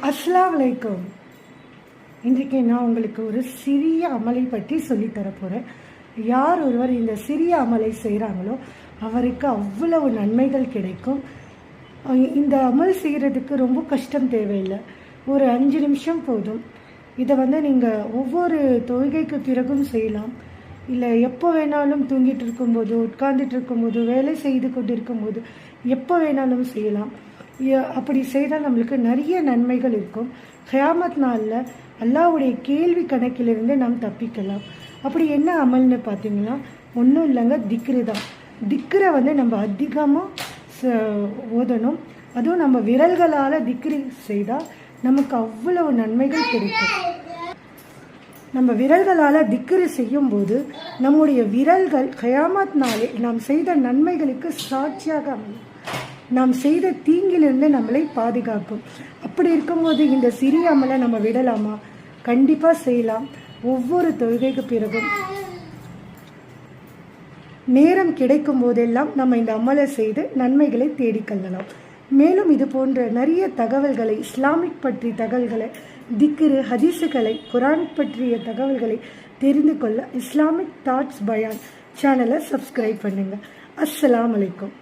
அஸ்ஸலாமு அலைக்கும். இன்றைக்கு நான் உங்களுக்கு ஒரு சிறிய அமலை பற்றி சொல்லித்தரப்போகிறேன். யார் ஒருவர் இந்த சிறிய அமலை செய்கிறாங்களோ அவருக்கு அவ்வளவு நன்மைகள் கிடைக்கும். இந்த அமல் செய்கிறதுக்கு ரொம்ப கஷ்டம் தேவையில்லை, ஒரு 5 நிமிஷம் போதும். இதை நீங்கள் ஒவ்வொரு தொழுகைக்கு பிறகும் செய்யலாம், இல்லை எப்போ வேணாலும் தூங்கிட்டு இருக்கும்போது, உட்கார்ந்துட்டு இருக்கும்போது, வேலை செய்து கொண்டு இருக்கும்போது எப்போ வேணாலும் செய்யலாம். அப்படி செய்தால் நம்மளுக்கு நிறைய நன்மைகள் இருக்கும். கியாமத் நாளில் அல்லாஹ்வுடைய கேள்வி கணக்கிலிருந்து நாம் தப்பிக்கலாம். அப்படி என்ன அமல்னு பார்த்தீங்கன்னா ஒன்றும் இல்லைங்க, திக்ரு தான். திக்ரை நம்ம அதிகமாக ஓதணும். அதுவும் நம்ம விரல்களால் திக்ரு செய்தால் நமக்கு அவ்வளவு நன்மைகள் கிடைக்கும். நம்ம விரல்களால் திக்ரு செய்யும்போது நம்முடைய விரல்கள் கியாமத் நாளில் நாம் செய்த நன்மைகளுக்கு சாட்சியாக அமையும். நாம் செய்த தீங்கிலிருந்து நம்மளை பாதுகாக்கும். அப்படி இருக்கும்போது இந்த சிறிய அமலை நம்ம விடலாமா? கண்டிப்பாக செய்யலாம். ஒவ்வொரு தொழுகைக்கு பிறகும் நேரம் கிடைக்கும் போதெல்லாம் நம்ம இந்த அமலை செய்து நன்மைகளை தேடிக்கொள்ளலாம். மேலும் இது போன்ற நிறைய தகவல்களை, இஸ்லாமிக் பற்றிய தகவல்களை, திக்ரு, ஹதீஸுகளை, குரான் பற்றிய தகவல்களை தெரிந்து கொள்ள இஸ்லாமிக் தாட்ஸ் பயான் சேனலை சப்ஸ்கிரைப் பண்ணுங்கள். அஸ்ஸலாமு அலைக்கும்.